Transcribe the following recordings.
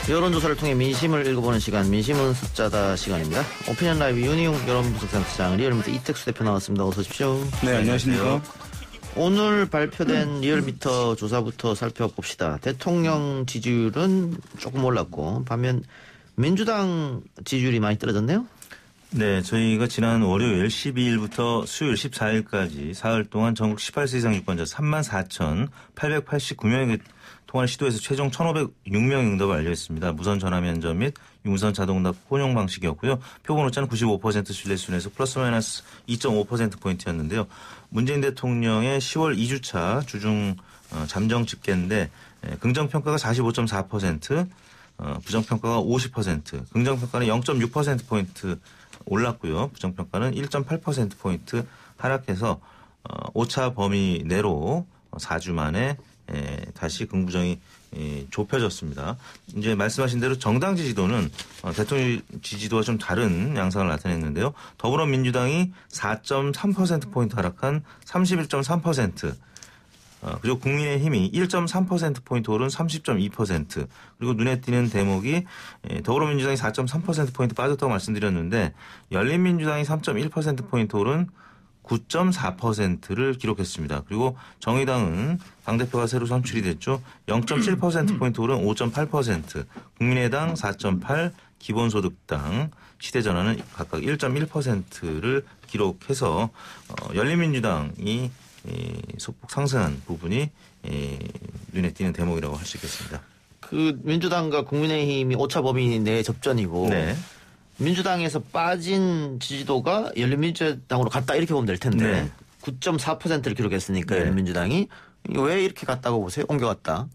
여론조사를 통해 민심을 읽어보는 시간, 민심은 숫자다 시간입니다. 오피니언 라이브 윤희용 여론분석센터장, 리얼미터 이택수 대표 나왔습니다. 어서 오십시오. 네, 안녕하십니까. 오늘 발표된 리얼미터 조사부터 살펴봅시다. 대통령 지지율은 조금 올랐고 반면 민주당 지지율이 많이 떨어졌네요. 네, 저희가 지난 월요일 12일부터 수요일 14일까지 사흘 동안 전국 18세 이상 유권자 34,889명에게 통화를 시도해서 최종 1,506명 응답을 완료했습니다. 무선 전화 면접 및 유무선 자동응답 혼용 방식이었고요. 표본 오차는 95% 신뢰 수준에서 플러스 마이너스 2.5%포인트였는데요. 문재인 대통령의 10월 2주차 주중 잠정 집계인데 긍정평가가 45.4%, 부정평가가 50%, 긍정평가는 0.6%포인트 올랐고요. 부정평가는 1.8%포인트 하락해서 오차 범위 내로 4주 만에 다시 긍부정이 좁혀졌습니다. 이제 말씀하신 대로 정당 지지도는 대통령 지지도와 좀 다른 양상을 나타냈는데요. 더불어민주당이 4.3%포인트 하락한 31.3%, 그리고 국민의힘이 1.3%포인트 오른 30.2%, 그리고 눈에 띄는 대목이 더불어민주당이 4.3%포인트 빠졌다고 말씀드렸는데 열린민주당이 3.1%포인트 오른 9.4%를 기록했습니다. 그리고 정의당은 당대표가 새로 선출이 됐죠. 0.7%포인트 오른 5.8%, 국민의당 4.8%, 기본소득당, 시대전환은 각각 1.1%를 기록해서 열린민주당이 소폭 상승한 부분이 눈에 띄는 대목이라고 할 수 있겠습니다. 그 민주당과 국민의힘이 오차 범위 내 접전이고 네. 민주당에서 빠진 지지도가 열린민주당으로 갔다 이렇게 보면 될 텐데 네. 9.4%를 기록했으니까 네. 열린민주당이 왜 이렇게 갔다고 보세요? 옮겨갔다.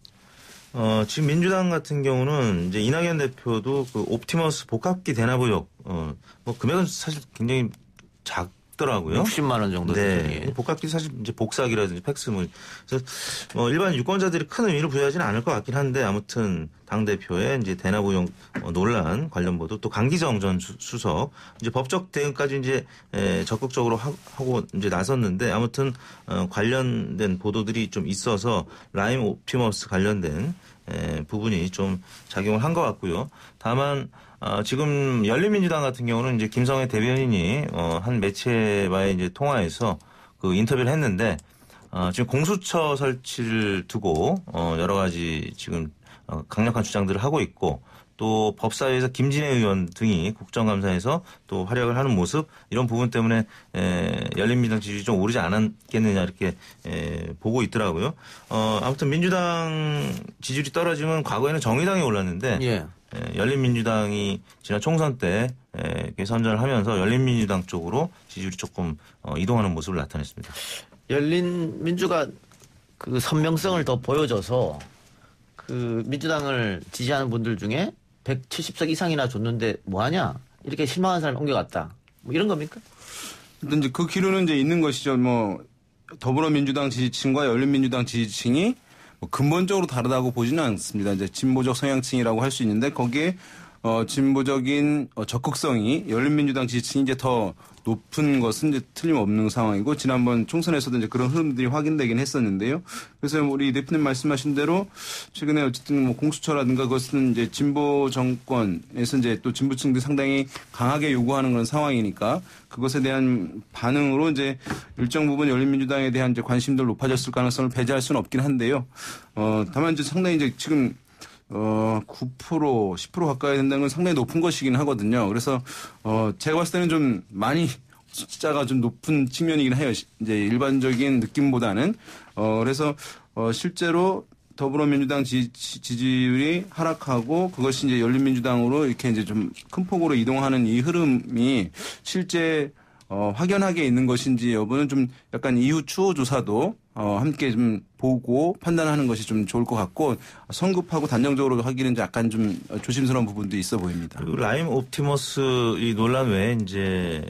지금 민주당 같은 경우는 이제 이낙연 대표도 그 옵티머스 복합기 대나무역 뭐 금액은 사실 굉장히 작더라고요. 60만 원 정도 네. 수준이에요. 복합기 사실 이제 복사기라든지 팩스 그래서 일반 유권자들이 큰 의미를 부여하지는 않을 것 같긴 한데 아무튼 당 대표의 이제 대나무용 논란 관련 보도 또 강기정 전 수석 이제 법적 대응까지 이제 적극적으로 하고 이제 나섰는데 아무튼 관련된 보도들이 좀 있어서 라임 옵티머스 관련된 부분이 좀 작용을 한 것 같고요. 다만 지금 열린민주당 같은 경우는 이제 김성애 대변인이 한 매체와의 이제 통화에서 그 인터뷰를 했는데 지금 공수처 설치를 두고 여러 가지 지금 강력한 주장들을 하고 있고 또 법사위에서 김진애 의원 등이 국정감사에서 또 활약을 하는 모습 이런 부분 때문에 열린민주당 지지율이 좀 오르지 않았겠느냐 이렇게 보고 있더라고요. 아무튼 민주당 지지율이 떨어지면 과거에는 정의당이 올랐는데 예. 열린민주당이 지난 총선 때 선전을 하면서 열린민주당 쪽으로 지지율이 조금 이동하는 모습을 나타냈습니다. 열린민주가 그 선명성을 더 보여줘서 그 민주당을 지지하는 분들 중에 170석 이상이나 줬는데 뭐하냐 이렇게 실망한 사람이 옮겨갔다 뭐 이런 겁니까? 근데 이제 그 기류는 이제 있는 것이죠. 뭐 더불어민주당 지지층과 열린민주당 지지층이 뭐 근본적으로 다르다고 보지는 않습니다. 이제 진보적 성향층이라고 할 수 있는데 거기에 진보적인 적극성이 열린민주당 지지층이 이제 더 높은 것은 이제 틀림없는 상황이고 지난번 총선에서도 이제 그런 흐름들이 확인되긴 했었는데요. 그래서 우리 대표님 말씀하신 대로 최근에 어쨌든 뭐 공수처라든가 그것은 이제 진보 정권에서 이제 또 진보층들이 상당히 강하게 요구하는 그런 상황이니까 그것에 대한 반응으로 이제 일정 부분 열린민주당에 대한 이제 관심도 높아졌을 가능성을 배제할 수는 없긴 한데요. 다만 이제 상당히 이제 지금 9%, 10% 가까이 된다는 건 상당히 높은 것이긴 하거든요. 그래서, 제가 봤을 때는 좀 많이 숫자가 좀 높은 측면이긴 해요. 이제 일반적인 느낌보다는. 그래서, 실제로 더불어민주당 지지율이 하락하고 그것이 이제 열린민주당으로 이렇게 이제 좀 큰 폭으로 이동하는 이 흐름이 실제 확연하게 있는 것인지 여부는 좀 약간 이후 추후 조사도 함께 좀 보고 판단하는 것이 좀 좋을 것 같고 성급하고 단정적으로 하기는 약간 좀 조심스러운 부분도 있어 보입니다. 그리고 라임 옵티머스 이 논란 외에 이제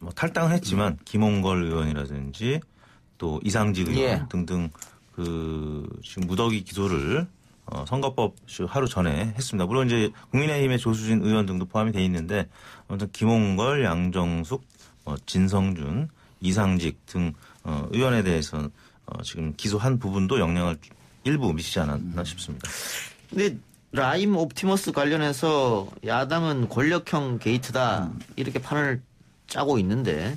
뭐 탈당을 했지만 김홍걸 의원이라든지 또 이상직 의원 등등 그 지금 무더기 기소를 선거법 하루 전에 했습니다. 물론 이제 국민의힘의 조수진 의원 등도 포함이 돼 있는데 아무튼 김홍걸, 양정숙, 진성준, 이상직 등 의원에 대해서 지금 기소한 부분도 영향을 일부 미치지 않았나 싶습니다. 근데 라임 옵티머스 관련해서 야당은 권력형 게이트다 이렇게 판을 짜고 있는데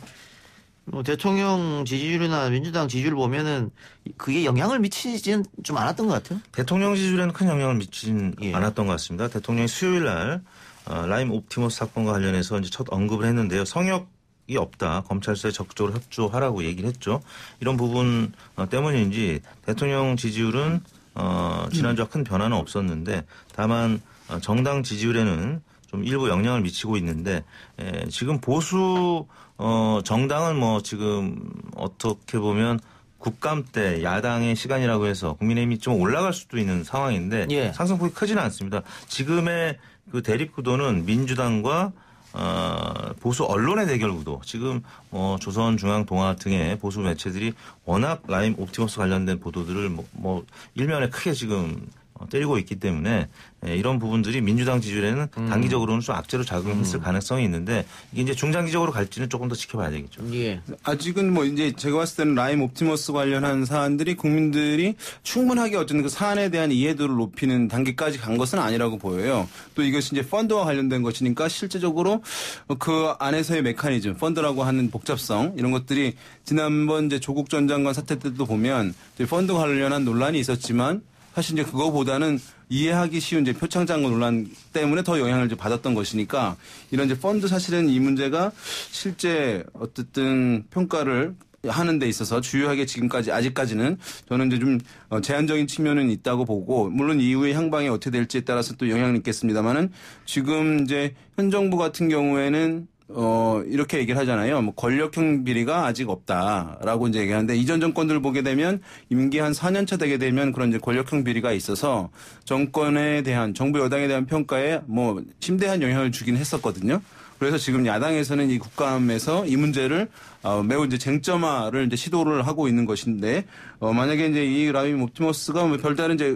뭐 대통령 지지율이나 민주당 지지율 보면은 그게 영향을 미치지는 좀 않았던 것 같아요. 대통령 지지율에는 큰 영향을 미치진 예. 않았던 것 같습니다. 대통령이 수요일 날 라임 옵티머스 사건과 관련해서 이제 첫 언급을 했는데요. 성역이 없다. 검찰 수사에 적극적으로 협조하라고 얘기를 했죠. 이런 부분 때문인지 대통령 지지율은 지난주와 큰 변화는 없었는데 다만 정당 지지율에는 좀 일부 영향을 미치고 있는데 지금 보수 정당은 뭐 지금 어떻게 보면 국감 때 야당의 시간이라고 해서 국민의힘이 좀 올라갈 수도 있는 상황인데 예. 상승폭이 크지는 않습니다. 지금의 그 대립 구도는 민주당과 보수 언론의 대결 구도. 지금 조선중앙동아 등의 보수 매체들이 워낙 라임 옵티머스 관련된 보도들을 일면에 크게 지금 때리고 있기 때문에 이런 부분들이 민주당 지지율에는 단기적으로는 좀 악재로 작용했을 가능성이 있는데 이게 이제 중장기적으로 갈지는 조금 더 지켜봐야 되겠죠. 예. 아직은 뭐 이제 제가 봤을 때는 라임 옵티머스 관련한 사안들이 국민들이 충분하게 어쨌든 그 사안에 대한 이해도를 높이는 단계까지 간 것은 아니라고 보여요. 또 이것이 이제 펀드와 관련된 것이니까 실제적으로 그 안에서의 메커니즘, 펀드라고 하는 복잡성 이런 것들이 지난번 이제 조국 전 장관 사태 때도 보면 이제 펀드 관련한 논란이 있었지만 사실 이제 그거보다는 이해하기 쉬운 이제 표창장 논란 때문에 더 영향을 이제 받았던 것이니까 이런 이제 펀드 사실은 이 문제가 실제 어쨌든 평가를 하는 데 있어서 주요하게 지금까지 아직까지는 저는 이제 좀 제한적인 측면은 있다고 보고 물론 이후의 향방이 어떻게 될지에 따라서 또 영향은 있겠습니다만은 지금 이제 현 정부 같은 경우에는 이렇게 얘기를 하잖아요. 뭐 권력형 비리가 아직 없다라고 이제 얘기하는데 이전 정권들 보게 되면 임기 한 4년차 되게 되면 그런 이제 권력형 비리가 있어서 정권에 대한 정부 여당에 대한 평가에 뭐 심대한 영향을 주긴 했었거든요. 그래서 지금 야당에서는 이 국감에서 이 문제를 매우 이제 쟁점화를 이제 시도를 하고 있는 것인데 만약에 이제 이 라임 옵티머스가 뭐 별다른 이제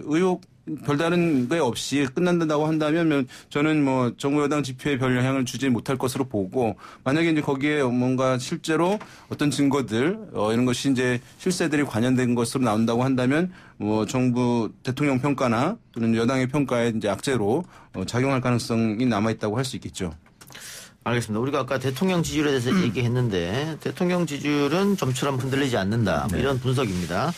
별다른 게 없이 끝난다고 한다면 저는 뭐 정부 여당 지표에 별 영향을 주지 못할 것으로 보고 만약에 이제 거기에 뭔가 실제로 어떤 증거들 이런 것이 이제 실세들이 관련된 것으로 나온다고 한다면 뭐 정부 대통령 평가나 또는 여당의 평가에 이제 악재로 작용할 가능성이 남아 있다고 할 수 있겠죠. 알겠습니다. 우리가 아까 대통령 지지율에 대해서 얘기했는데 대통령 지지율은 좀처럼 흔들리지 않는다. 뭐 이런 분석입니다.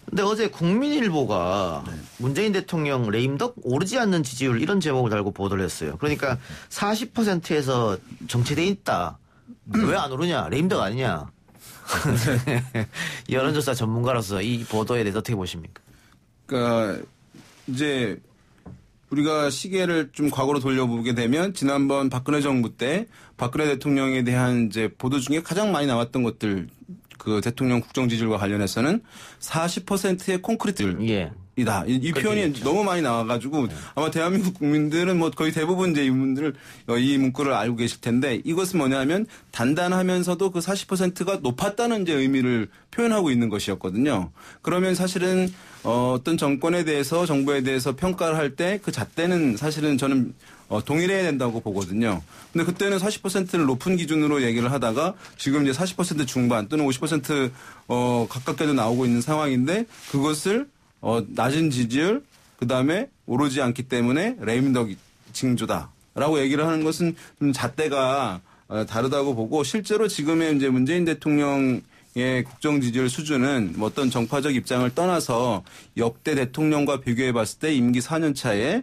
근데 어제 국민일보가 문재인 대통령 레임덕 오르지 않는 지지율 이런 제목을 달고 보도를 했어요. 그러니까 40%에서 정체돼 있다. 왜 안 오르냐? 레임덕 아니냐? 여론조사 전문가로서 이 보도에 대해서 어떻게 보십니까? 그러니까 이제 우리가 시계를 좀 과거로 돌려보게 되면 지난번 박근혜 정부 때 박근혜 대통령에 대한 이제 보도 중에 가장 많이 나왔던 것들 그 대통령 국정 지지율과 관련해서는 40%의 콘크리트를 예. 이다. 이 표현이 얘기했죠. 너무 많이 나와가지고 아마 대한민국 국민들은 뭐 거의 대부분 이제 이 문구를 알고 계실 텐데 이것은 뭐냐면 단단하면서도 그 40%가 높았다는 이제 의미를 표현하고 있는 것이었거든요. 그러면 사실은 어떤 정권에 대해서 정부에 대해서 평가를 할 때 그 잣대는 사실은 저는 동일해야 된다고 보거든요. 근데 그때는 40%를 높은 기준으로 얘기를 하다가 지금 이제 40% 중반 또는 50% 가깝게도 나오고 있는 상황인데 그것을 낮은 지지율 그다음에 오르지 않기 때문에 레임덕 징조다라고 얘기를 하는 것은 좀 잣대가 다르다고 보고 실제로 지금의 이제 문재인 대통령의 국정 지지율 수준은 뭐 어떤 정파적 입장을 떠나서 역대 대통령과 비교해 봤을 때 임기 4년 차에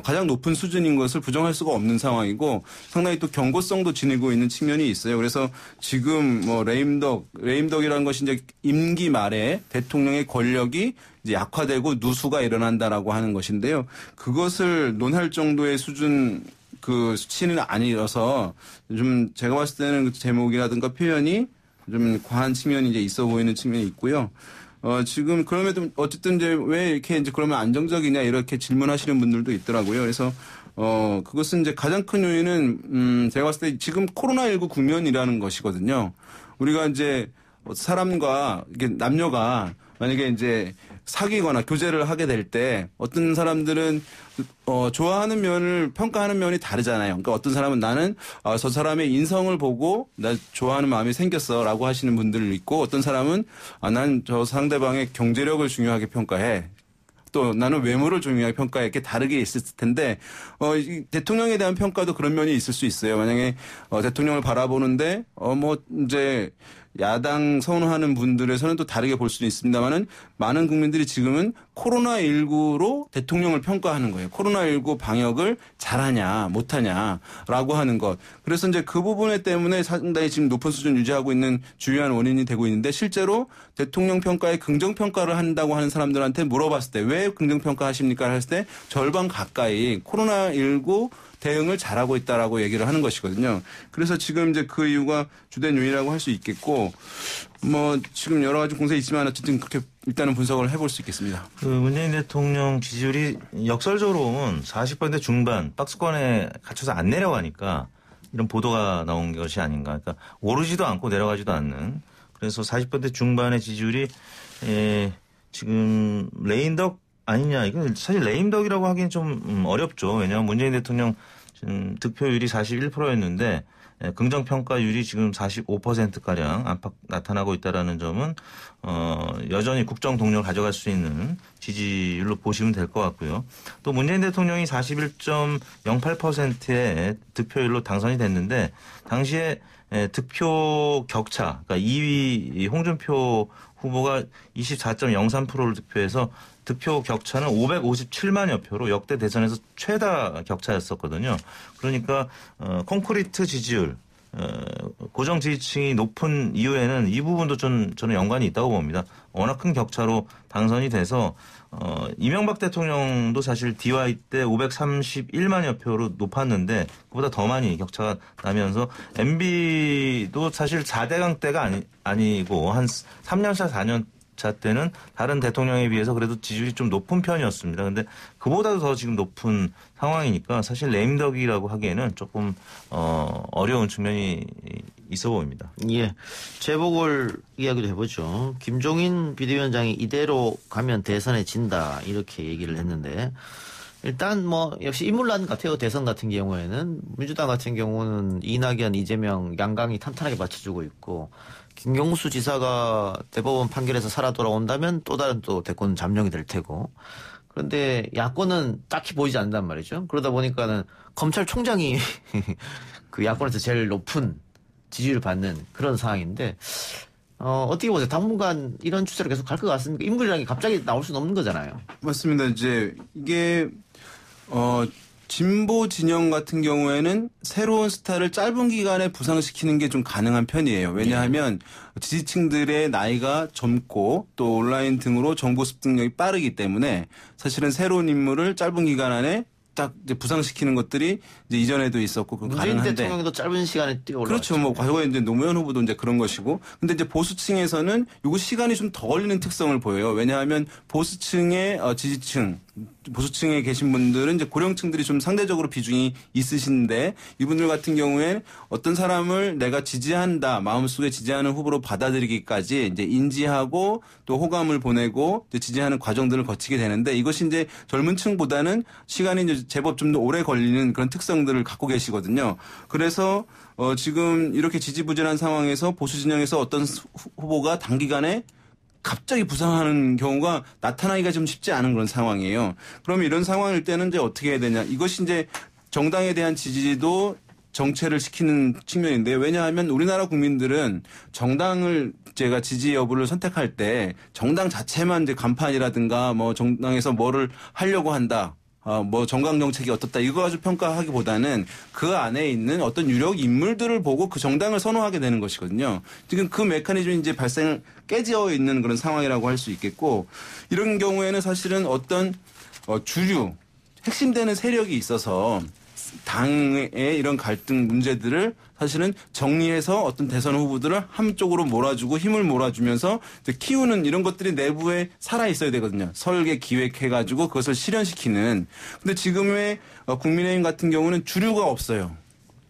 가장 높은 수준인 것을 부정할 수가 없는 상황이고 상당히 또 경고성도 지니고 있는 측면이 있어요. 그래서 지금 뭐 레임덕이라는 것이 이제 임기 말에 대통령의 권력이 이제 약화되고 누수가 일어난다라고 하는 것인데요. 그것을 논할 정도의 수준 그 수치는 아니라서 좀 제가 봤을 때는 그 제목이라든가 표현이 좀 과한 측면이 이제 있어 보이는 측면이 있고요. 지금 그럼에도 어쨌든 이제 왜 이렇게 이제 그러면 안정적이냐 이렇게 질문하시는 분들도 있더라고요. 그래서 그것은 이제 가장 큰 요인은 제가 봤을 때 지금 코로나19 국면이라는 것이거든요. 우리가 이제 사람과 이게 남녀가 만약에 이제 사귀거나 교제를 하게 될 때 어떤 사람들은 좋아하는 면을 평가하는 면이 다르잖아요. 그러니까 어떤 사람은 나는 저 사람의 인성을 보고 나 좋아하는 마음이 생겼어라고 하시는 분들 있고 어떤 사람은 난 저 상대방의 경제력을 중요하게 평가해. 또 나는 외모를 중요하게 평가해 이렇게 다르게 있을 텐데 이 대통령에 대한 평가도 그런 면이 있을 수 있어요. 만약에 대통령을 바라보는데 뭐 이제 야당 선호하는 분들에서는 또 다르게 볼 수는 있습니다만은 많은 국민들이 지금은 코로나19로 대통령을 평가하는 거예요. 코로나19 방역을 잘하냐 못하냐라고 하는 것. 그래서 이제 그 부분에 때문에 상당히 지금 높은 수준 유지하고 있는 주요한 원인이 되고 있는데 실제로 대통령 평가에 긍정평가를 한다고 하는 사람들한테 물어봤을 때 왜 긍정평가하십니까 했을 때 절반 가까이 코로나19 대응을 잘하고 있다라고 얘기를 하는 것이거든요. 그래서 지금 이제 그 이유가 주된 요인이라고 할 수 있겠고, 뭐 지금 여러 가지 공세가 있지만 어쨌든 그렇게 일단은 분석을 해볼 수 있겠습니다. 그 문재인 대통령 지지율이 역설적으로는 40% 중반 박스권에 갇혀서 안 내려가니까 이런 보도가 나온 것이 아닌가. 그러니까 오르지도 않고 내려가지도 않는. 그래서 40% 중반의 지지율이 지금 레임덕 아니냐. 이건 사실 레임덕이라고 하기엔 좀 어렵죠. 왜냐하면 문재인 대통령 지금 득표율이 41%였는데 긍정평가율이 지금 45%가량 안팎 나타나고 있다는 점은 여전히 국정 동력을 가져갈 수 있는 지지율로 보시면 될 것 같고요. 또 문재인 대통령이 41.08%의 득표율로 당선이 됐는데 당시에 득표 격차, 그러니까 2위 홍준표 후보가 24.03%를 득표해서 득표 격차는 557만여 표로 역대 대선에서 최다 격차였었거든요. 그러니까 콘크리트 지지율, 고정 지지층이 높은 이유에는 이 부분도 저는 연관이 있다고 봅니다. 워낙 큰 격차로 당선이 돼서 이명박 대통령도 사실 DY 때 531만여 표로 높았는데 그보다 더 많이 격차가 나면서 MB도 사실 4대강 때가 아니고 한 3년차 4년차 때는 다른 대통령에 비해서 그래도 지지율이 좀 높은 편이었습니다. 그런데 그보다도 더 지금 높은 상황이니까 사실 레임덕이라고 하기에는 조금 어려운 측면이 있어 보입니다. 예. 재보궐 이야기도 해보죠. 김종인 비대위원장이 이대로 가면 대선에 진다 이렇게 얘기를 했는데 일단 뭐 역시 인물난 같아요. 대선 같은 경우에는 민주당 같은 경우는 이낙연, 이재명, 양강이 탄탄하게 받쳐주고 있고 김경수 지사가 대법원 판결에서 살아 돌아온다면 또 다른 또 대권 잠룡이 될 테고 그런데 야권은 딱히 보이지 않는단 말이죠. 그러다 보니까는 검찰총장이 그 야권에서 제일 높은 지지를 받는 그런 상황인데 어떻게 보세요? 당분간 이런 추세로 계속 갈 것 같습니까? 인물이라는 게 갑자기 나올 수는 없는 거잖아요. 맞습니다. 이제 이게 진보 진영 같은 경우에는 새로운 스타를 짧은 기간에 부상시키는 게 좀 가능한 편이에요. 왜냐하면 지지층들의 나이가 젊고 또 온라인 등으로 정보 습득력이 빠르기 때문에 사실은 새로운 인물을 짧은 기간 안에 딱 이제 부상시키는 것들이 이제 이전에도 있었고 문재인 가능한데 대통령도 짧은 시간에 뛰어 올라왔죠. 그렇죠. 뭐 과거에 이제 노무현 후보도 이제 그런 것이고, 근데 이제 보수층에서는 요거 시간이 좀 더 걸리는 특성을 보여요. 왜냐하면 보수층의 지지층, 보수층에 계신 분들은 이제 고령층들이 좀 상대적으로 비중이 있으신데 이분들 같은 경우에 어떤 사람을 내가 지지한다, 마음속에 지지하는 후보로 받아들이기까지 이제 인지하고 또 호감을 보내고 이제 지지하는 과정들을 거치게 되는데 이것이 이제 젊은 층보다는 시간이 이제 제법 좀 더 오래 걸리는 그런 특성들을 갖고 계시거든요. 그래서 지금 이렇게 지지부진한 상황에서 보수 진영에서 어떤 후보가 단기간에 갑자기 부상하는 경우가 나타나기가 좀 쉽지 않은 그런 상황이에요. 그러면 이런 상황일 때는 이제 어떻게 해야 되냐. 이것이 이제 정당에 대한 지지도 정체를 시키는 측면인데요. 왜냐하면 우리나라 국민들은 정당을 제가 지지 여부를 선택할 때 정당 자체만 이제 간판이라든가 뭐 정당에서 뭐를 하려고 한다. 뭐 정강 정책이 어떻다 이거 가지고 평가하기보다는 그 안에 있는 어떤 유력 인물들을 보고 그 정당을 선호하게 되는 것이거든요. 지금 그 메커니즘이 이제 깨져 있는 그런 상황이라고 할 수 있겠고 이런 경우에는 사실은 어떤 주류 핵심되는 세력이 있어서 당의 이런 갈등 문제들을 사실은 정리해서 어떤 대선 후보들을 한쪽으로 몰아주고 힘을 몰아주면서 키우는 이런 것들이 내부에 살아 있어야 되거든요. 설계 기획해가지고 그것을 실현시키는. 근데 지금의 국민의힘 같은 경우는 주류가 없어요.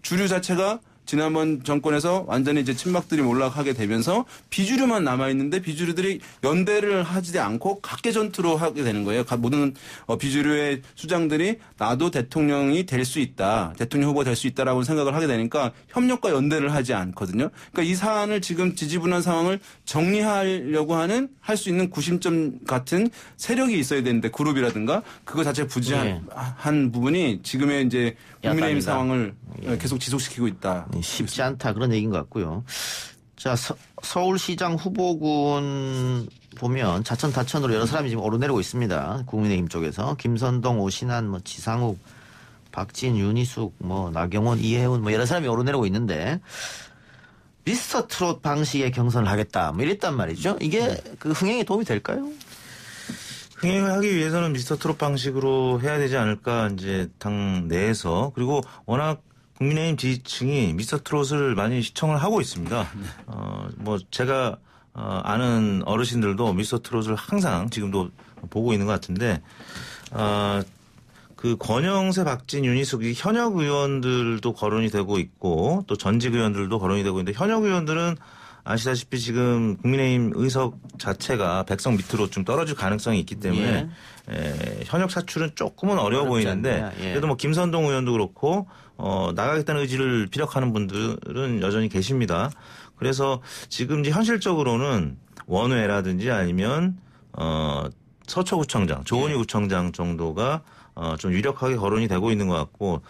주류 자체가 지난번 정권에서 완전히 이제 친박들이 몰락하게 되면서 비주류만 남아있는데 비주류들이 연대를 하지 않고 각계 전투로 하게 되는 거예요. 모든 비주류의 수장들이 나도 대통령이 될 수 있다. 대통령 후보가 될 수 있다라고 생각을 하게 되니까 협력과 연대를 하지 않거든요. 그러니까 이 사안을 지금 지지분한 상황을 정리하려고 하는 할 수 있는 구심점 같은 세력이 있어야 되는데 그룹이라든가 그거 자체 부재한 부분이 지금의 이제 국민의힘 상황을 계속 지속시키고 있다. 쉽지 않다 그런 얘기인 것 같고요. 자, 서울시장 후보군 보면 자천 타천으로 여러 사람이 지금 오르내리고 있습니다. 국민의힘 쪽에서 김선동, 오신환, 뭐 지상욱, 박진, 윤희숙, 뭐 나경원, 이혜훈 뭐 여러 사람이 오르내리고 있는데 미스터 트롯 방식의 경선을 하겠다 뭐 이랬단 말이죠. 이게 그 흥행에 도움이 될까요? 흥행을 하기 위해서는 미스터 트롯 방식으로 해야 되지 않을까 이제 당 내에서 그리고 워낙 국민의힘 지지층이 미스터 트롯을 많이 시청을 하고 있습니다. 뭐 제가 아는 어르신들도 미스터 트롯을 항상 지금도 보고 있는 것 같은데 그 권영세, 박진, 윤희숙이 현역 의원들도 거론이 되고 있고 또 전직 의원들도 거론이 되고 있는데 현역 의원들은 아시다시피 지금 국민의힘 의석 자체가 100석 밑으로 좀 떨어질 가능성이 있기 때문에 현역 사출은 조금은 어려워 보이는데 그래도 뭐 김선동 의원도 그렇고 나가겠다는 의지를 피력하는 분들은 여전히 계십니다. 그래서 지금 이제 현실적으로는 원외라든지 아니면 서초구청장, 조은희 구청장 정도가 좀 유력하게 거론이 되고 있는 것 같고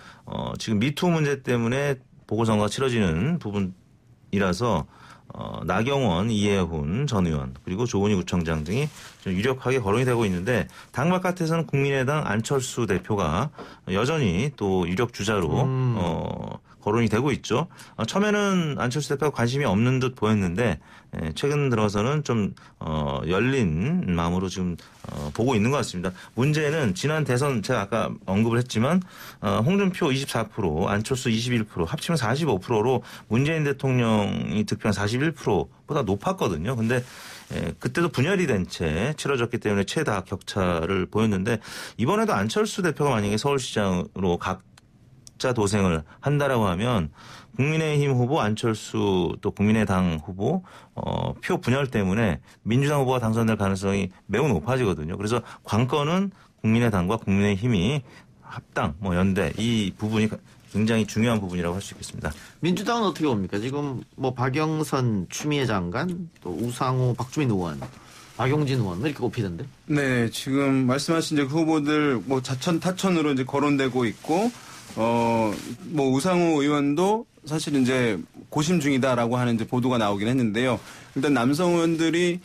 지금 미투 문제 때문에 보궐선거가 치러지는 부분이라서 나경원, 이혜훈 전 의원 그리고 조은희 구청장 등이 좀 유력하게 거론이 되고 있는데 당 바깥에서는 국민의당 안철수 대표가 여전히 또 유력 주자로 거론이 되고 있죠. 처음에는 안철수 대표가 관심이 없는 듯 보였는데 최근 들어서는 좀 열린 마음으로 지금 보고 있는 것 같습니다. 문제는 지난 대선 제가 아까 언급을 했지만 홍준표 24%, 안철수 21%, 합치면 45%로 문재인 대통령이 득표한 41%보다 높았거든요. 근데 그때도 분열이 된 채 치러졌기 때문에 최다 격차를 보였는데 이번에도 안철수 대표가 만약에 서울시장으로 각자 도생을 한다라고 하면 국민의힘 후보 안철수 또 국민의당 후보 표 분열 때문에 민주당 후보가 당선될 가능성이 매우 높아지거든요. 그래서 관건은 국민의당과 국민의힘이 합당, 뭐 연대 이 부분이 굉장히 중요한 부분이라고 할 수 있겠습니다. 민주당은 어떻게 봅니까? 지금 뭐 박영선 추미애 장관, 또 우상호, 박주민 의원, 박용진 의원 이렇게 꼽히던데? 네, 지금 말씀하신 이제 그 후보들 뭐 자천 타천으로 이제 거론되고 있고 뭐 우상호 의원도 사실 이제 고심 중이다라고 하는 이제 보도가 나오긴 했는데요. 일단 남성 의원들이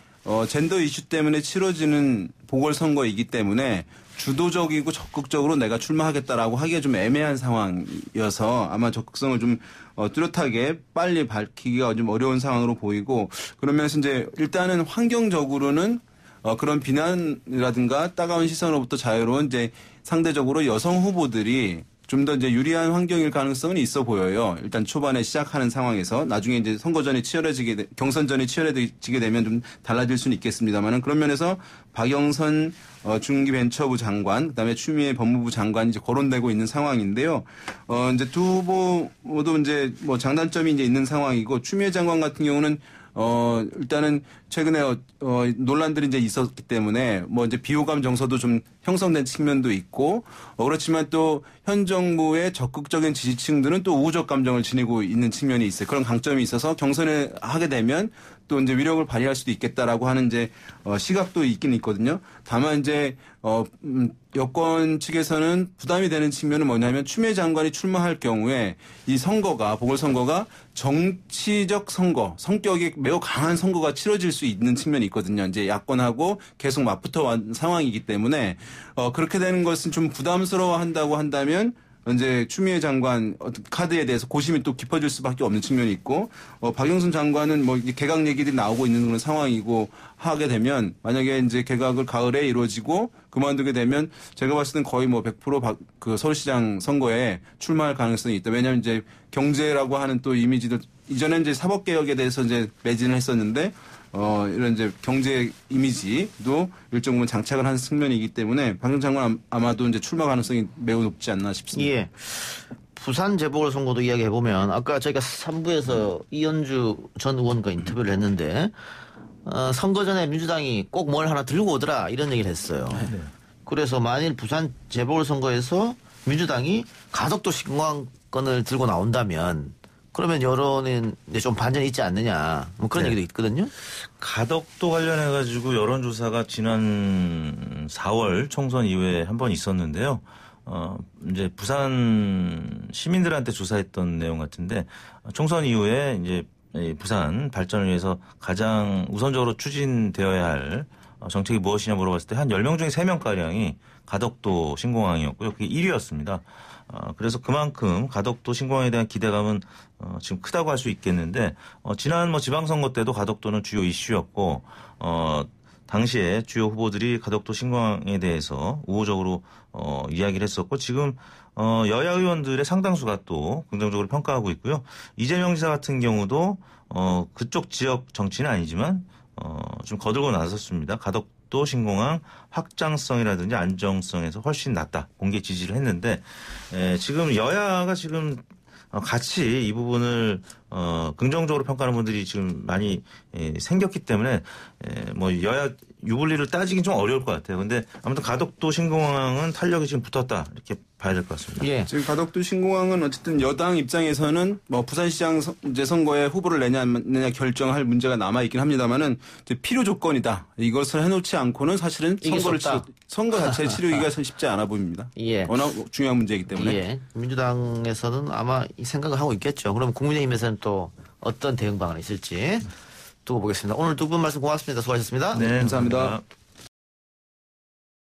젠더 이슈 때문에 치러지는 보궐선거이기 때문에 주도적이고 적극적으로 내가 출마하겠다라고 하기에 좀 애매한 상황이어서 아마 적극성을 좀 뚜렷하게 빨리 밝히기가 좀 어려운 상황으로 보이고 그러면서 이제 일단은 환경적으로는 그런 비난이라든가 따가운 시선으로부터 자유로운 이제 상대적으로 여성 후보들이 좀 더 이제 유리한 환경일 가능성은 있어 보여요. 일단 초반에 시작하는 상황에서 나중에 이제 선거전이 경선전이 치열해지게 되면 좀 달라질 수는 있겠습니다만은 그런 면에서 박영선 중기벤처부 장관, 그다음에 추미애 법무부 장관이 이제 거론되고 있는 상황인데요. 이제 두 후보 모두 이제 뭐 장단점이 이제 있는 상황이고 추미애 장관 같은 경우는 일단은 최근에 논란들이 이제 있었기 때문에 뭐 이제 비호감 정서도 좀 형성된 측면도 있고 그렇지만 또 현 정부의 적극적인 지지층들은 또 우호적 감정을 지니고 있는 측면이 있어요. 그런 강점이 있어서 경선에 하게 되면 또 이제 위력을 발휘할 수도 있겠다라고 하는 이제 시각도 있긴 있거든요. 다만 이제 여권 측에서는 부담이 되는 측면은 뭐냐면 추미애 장관이 출마할 경우에 이 선거가 보궐선거가 정치적 선거, 성격이 매우 강한 선거가 치러질 수 있는 측면이 있거든요. 이제 야권하고 계속 맞붙어 온 상황이기 때문에 그렇게 되는 것은 좀 부담스러워한다고 한다면 이제 추미애 장관 카드에 대해서 고심이 또 깊어질 수밖에 없는 측면이 있고 박영선 장관은 뭐 개각 얘기들이 나오고 있는 그런 상황이고 하게 되면 만약에 이제 개각을 가을에 이루어지고 그만두게 되면 제가 봤을 땐 거의 뭐 100% 그 서울시장 선거에 출마할 가능성이 있다. 왜냐하면 이제 경제라고 하는 또 이미지도 이전에 이제 사법개혁에 대해서 이제 매진을 했었는데 이런 이제 경제 이미지도 일정 부분 장착을 한 측면이기 때문에 박영선 장관 아마도 이제 출마 가능성이 매우 높지 않나 싶습니다. 예. 부산 재보궐선거도 이야기해 보면 아까 저희가 3부에서 이현주 전 의원과 인터뷰를 했는데 선거 전에 민주당이 꼭 뭘 하나 들고 오더라 이런 얘기를 했어요. 네. 그래서 만일 부산 재보궐선거에서 민주당이 가덕도 신공항권을 들고 나온다면 그러면 여론은 이제 좀 반전이 있지 않느냐 뭐 그런 네. 얘기도 있거든요. 가덕도 관련해가지고 여론조사가 지난 4월 총선 이후에 한 번 있었는데요. 이제 부산 시민들한테 조사했던 내용 같은데 총선 이후에 이제 이 부산 발전을 위해서 가장 우선적으로 추진되어야 할 정책이 무엇이냐 물어봤을 때 한 10명 중에 3명가량이 가덕도 신공항이었고요. 그게 1위였습니다. 그래서 그만큼 가덕도 신공항에 대한 기대감은 지금 크다고 할 수 있겠는데 지난 뭐 지방선거 때도 가덕도는 주요 이슈였고 당시에 주요 후보들이 가덕도 신공항에 대해서 우호적으로 이야기를 했었고 지금 여야 의원들의 상당수가 또 긍정적으로 평가하고 있고요. 이재명 지사 같은 경우도 그쪽 지역 정치는 아니지만 좀 거들고 나섰습니다. 가덕도 신공항 확장성이라든지 안정성에서 훨씬 낫다. 공개 지지를 했는데 지금 여야가 지금 같이 이 부분을 긍정적으로 평가하는 분들이 지금 많이 생겼기 때문에 뭐 여야 유불리를 따지긴 좀 어려울 것 같아요. 근데 아무튼 가덕도 신공항은 탄력이 지금 붙었다 이렇게 봐야 될 것 같습니다. 예. 지금 가덕도 신공항은 어쨌든 여당 입장에서는 뭐 부산시장 이제 선거에 후보를 내냐 안 내냐 결정할 문제가 남아 있긴 합니다만은 필요 조건이다. 이것을 해놓지 않고는 사실은 선거 자체 치르기가 쉽지 않아 보입니다. 예. 워낙 중요한 문제이기 때문에. 예. 민주당에서는 아마 이 생각을 하고 있겠죠. 그럼 국민의힘에서는 또 어떤 대응 방안이 있을지 두고 보겠습니다. 오늘 두 분 말씀 고맙습니다. 수고하셨습니다. 네, 감사합니다.